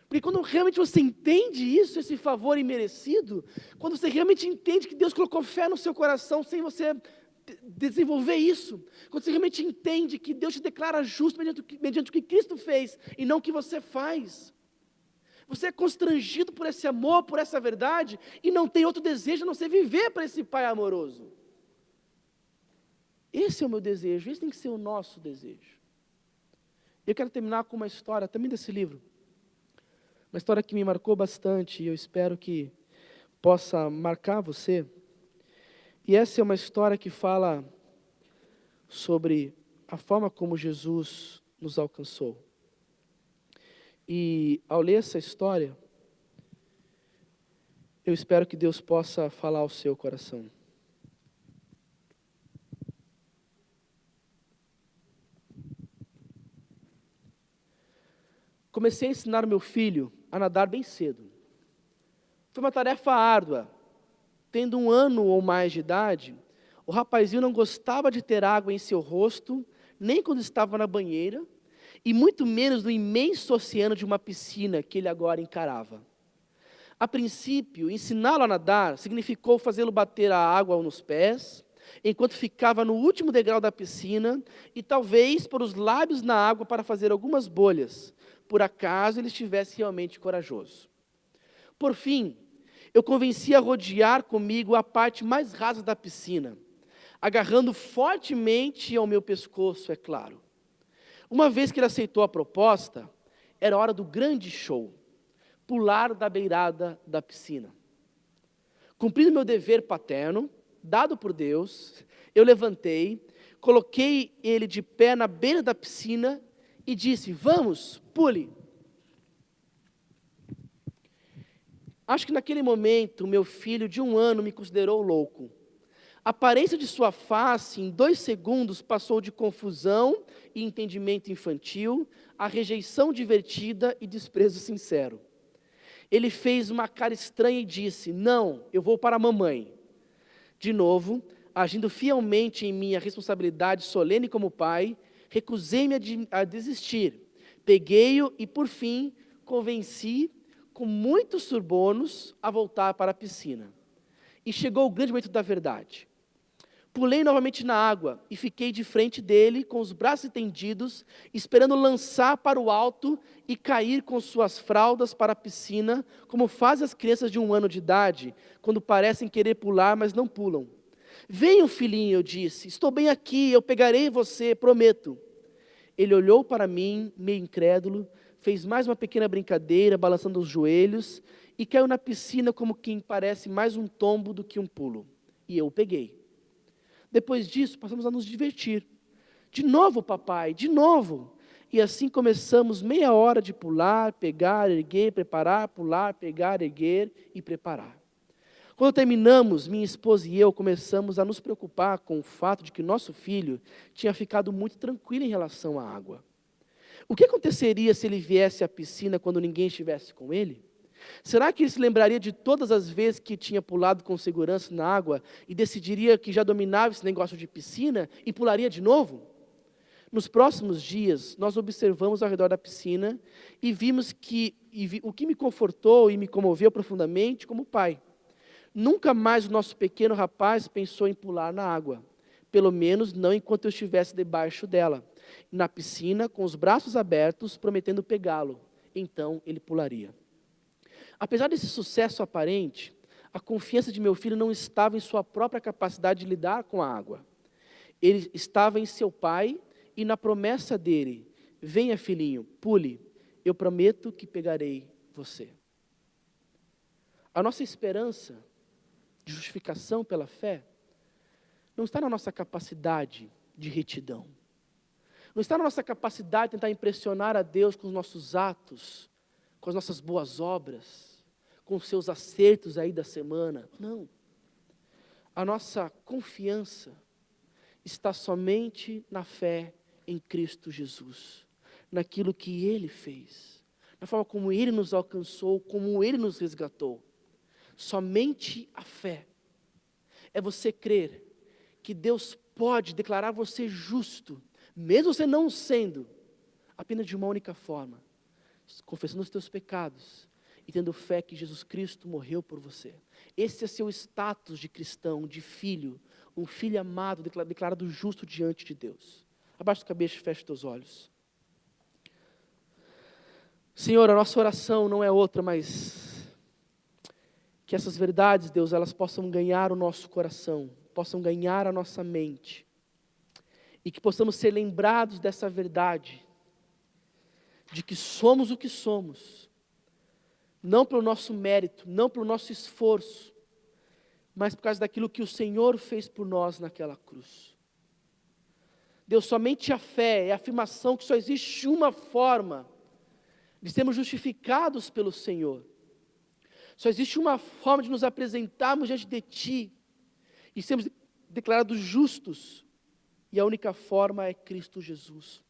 Porque quando realmente você entende isso, esse favor imerecido, quando você realmente entende que Deus colocou fé no seu coração sem você desenvolver isso, quando você realmente entende que Deus te declara justo mediante o que Cristo fez e não o que você faz, você é constrangido por esse amor, por essa verdade, e não tem outro desejo a não ser viver para esse Pai amoroso. Esse é o meu desejo, esse tem que ser o nosso desejo. Eu quero terminar com uma história também desse livro, uma história que me marcou bastante e eu espero que possa marcar você. E essa é uma história que fala sobre a forma como Jesus nos alcançou. E ao ler essa história, eu espero que Deus possa falar ao seu coração. Comecei a ensinar meu filho a nadar bem cedo. Foi uma tarefa árdua. Tendo 1 ano ou mais de idade, o rapazinho não gostava de ter água em seu rosto, nem quando estava na banheira, e muito menos no imenso oceano de uma piscina que ele agora encarava. A princípio, ensiná-lo a nadar significou fazê-lo bater a água nos pés, enquanto ficava no último degrau da piscina, e talvez pôr os lábios na água para fazer algumas bolhas, por acaso ele estivesse realmente corajoso. Por fim, eu convenci a rodear comigo a parte mais rasa da piscina, agarrando fortemente ao meu pescoço, é claro. Uma vez que ele aceitou a proposta, era hora do grande show, pular da beirada da piscina. Cumprindo meu dever paterno, dado por Deus, eu levantei, coloquei ele de pé na beira da piscina e disse: vamos, pule. Acho que naquele momento, meu filho de 1 ano me considerou louco. A aparência de sua face, em 2 segundos, passou de confusão e entendimento infantil a rejeição divertida e desprezo sincero. Ele fez uma cara estranha e disse: não, eu vou para a mamãe. De novo, agindo fielmente em minha responsabilidade solene como pai, recusei-me a desistir. Peguei-o e, por fim, convenci com muitos subornos, a voltar para a piscina. E chegou o grande momento da verdade. Pulei novamente na água e fiquei de frente dele, com os braços estendidos, esperando lançar para o alto e cair com suas fraldas para a piscina, como fazem as crianças de 1 ano de idade, quando parecem querer pular, mas não pulam. Venha, filhinho, eu disse, estou bem aqui, eu pegarei você, prometo. Ele olhou para mim, meio incrédulo, fez mais uma pequena brincadeira, balançando os joelhos, e caiu na piscina como quem parece mais um tombo do que um pulo. E eu o peguei. Depois disso, passamos a nos divertir. De novo, papai, de novo. E assim começamos meia hora de pular, pegar, erguer, preparar, pular, pegar, erguer e preparar. Quando terminamos, minha esposa e eu começamos a nos preocupar com o fato de que nosso filho tinha ficado muito tranquilo em relação à água. O que aconteceria se ele viesse à piscina quando ninguém estivesse com ele? Será que ele se lembraria de todas as vezes que tinha pulado com segurança na água e decidiria que já dominava esse negócio de piscina e pularia de novo? Nos próximos dias, nós observamos ao redor da piscina e vimos o que me confortou e me comoveu profundamente como pai. Nunca mais o nosso pequeno rapaz pensou em pular na água, pelo menos não enquanto eu estivesse debaixo dela, na piscina, com os braços abertos, prometendo pegá-lo. Então ele pularia. Apesar desse sucesso aparente, a confiança de meu filho não estava em sua própria capacidade de lidar com a água. Ele estava em seu pai e na promessa dele: venha, filhinho, pule, eu prometo que pegarei você. A nossa esperança de justificação pela fé não está na nossa capacidade de retidão. Não está na nossa capacidade de tentar impressionar a Deus com os nossos atos, com as nossas boas obras, com os seus acertos aí da semana. Não. A nossa confiança está somente na fé em Cristo Jesus, naquilo que Ele fez, na forma como Ele nos alcançou, como Ele nos resgatou. Somente a fé é você crer que Deus pode declarar você justo, mesmo você não sendo, apenas de uma única forma, confessando os teus pecados e tendo fé que Jesus Cristo morreu por você. Esse é seu status de cristão, de filho, um filho amado, declarado justo diante de Deus. Abaixa a cabeça e fecha os teus olhos. Senhor, a nossa oração não é outra, mas que essas verdades, Deus, elas possam ganhar o nosso coração, possam ganhar a nossa mente, e que possamos ser lembrados dessa verdade, de que somos o que somos, não pelo nosso mérito, não pelo nosso esforço, mas por causa daquilo que o Senhor fez por nós naquela cruz. Deus, somente a fé é a afirmação que só existe uma forma de sermos justificados pelo Senhor. Só existe uma forma de nos apresentarmos diante de Ti e sermos declarados justos, e a única forma é Cristo Jesus.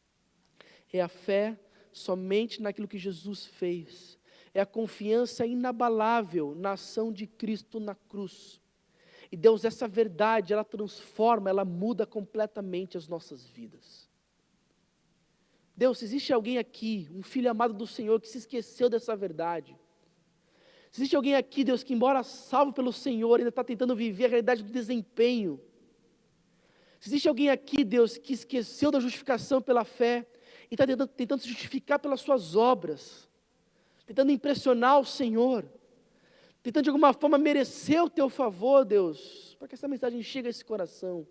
É a fé somente naquilo que Jesus fez. É a confiança inabalável na ação de Cristo na cruz. E Deus, essa verdade, ela transforma, ela muda completamente as nossas vidas. Deus, se existe alguém aqui, um filho amado do Senhor, que se esqueceu dessa verdade, se existe alguém aqui, Deus, que embora salvo pelo Senhor, ainda está tentando viver a realidade do desempenho. Se existe alguém aqui, Deus, que esqueceu da justificação pela fé e está tentando se justificar pelas suas obras, tentando impressionar o Senhor, tentando de alguma forma merecer o Teu favor, Deus, para que essa mensagem chegue a esse coração.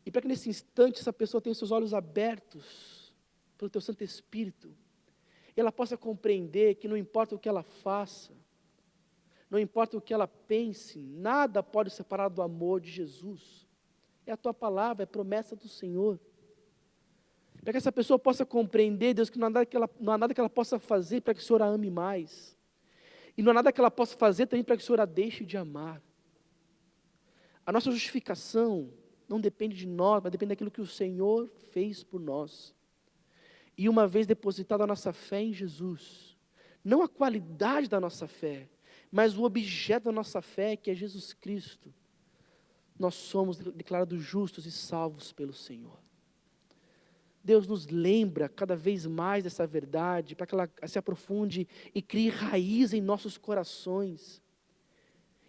E para que nesse instante essa pessoa tenha seus olhos abertos pelo Teu Santo Espírito, e ela possa compreender que não importa o que ela faça, não importa o que ela pense, nada pode separar do amor de Jesus. É a Tua palavra, é a promessa do Senhor. Para que essa pessoa possa compreender, Deus, que não há nada que ela possa fazer para que o Senhor a ame mais. E não há nada que ela possa fazer também para que o Senhor a deixe de amar. A nossa justificação não depende de nós, mas depende daquilo que o Senhor fez por nós. E uma vez depositada a nossa fé em Jesus, não a qualidade da nossa fé, mas o objeto da nossa fé, que é Jesus Cristo, nós somos declarados justos e salvos pelo Senhor. Deus nos lembra cada vez mais dessa verdade, para que ela se aprofunde e crie raiz em nossos corações.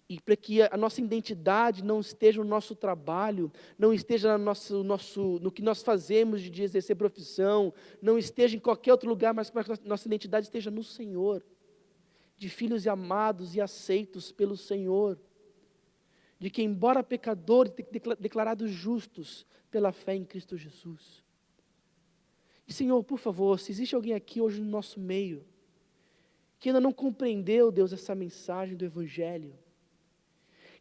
E para que a nossa identidade não esteja no nosso trabalho, não esteja no que nós fazemos de exercer profissão, não esteja em qualquer outro lugar, mas que a nossa identidade esteja no Senhor. De filhos amados e aceitos pelo Senhor. De que, embora pecadores, declarados justos pela fé em Cristo Jesus. E, Senhor, por favor, se existe alguém aqui hoje no nosso meio, que ainda não compreendeu, Deus, essa mensagem do Evangelho,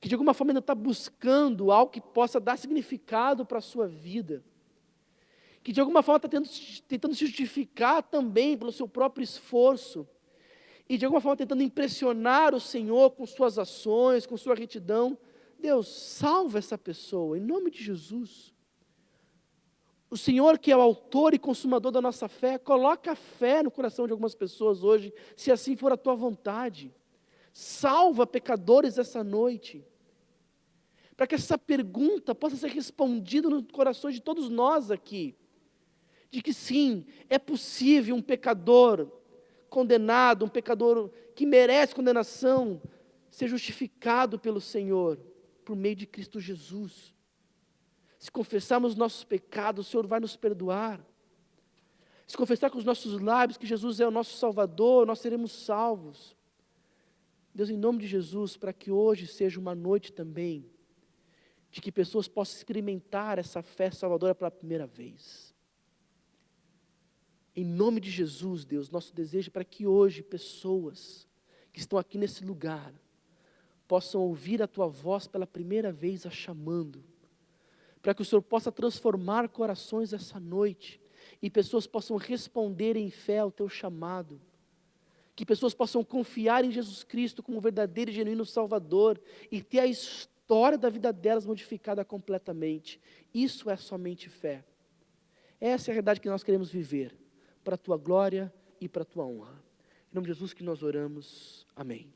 que de alguma forma ainda está buscando algo que possa dar significado para a sua vida, que de alguma forma está tentando se justificar também pelo seu próprio esforço, e de alguma forma tentando impressionar o Senhor com suas ações, com sua retidão. Deus, salva essa pessoa, em nome de Jesus. O Senhor, que é o autor e consumador da nossa fé, coloca a fé no coração de algumas pessoas hoje, se assim for a tua vontade. Salva pecadores essa noite, para que essa pergunta possa ser respondida nos corações de todos nós aqui, de que sim, é possível um pecador condenado, um pecador que merece condenação, ser justificado pelo Senhor, por meio de Cristo Jesus. Se confessarmos nossos pecados, o Senhor vai nos perdoar. Se confessar com os nossos lábios que Jesus é o nosso Salvador, nós seremos salvos. Deus, em nome de Jesus, para que hoje seja uma noite também, de que pessoas possam experimentar essa fé salvadora pela primeira vez. Em nome de Jesus, Deus, nosso desejo é para que hoje pessoas que estão aqui nesse lugar possam ouvir a Tua voz pela primeira vez a chamando, para que o Senhor possa transformar corações essa noite, e pessoas possam responder em fé ao Teu chamado, que pessoas possam confiar em Jesus Cristo como verdadeiro e genuíno Salvador, e ter a história da vida delas modificada completamente. Isso é somente fé. Essa é a realidade que nós queremos viver, para a Tua glória e para a Tua honra. Em nome de Jesus que nós oramos. Amém.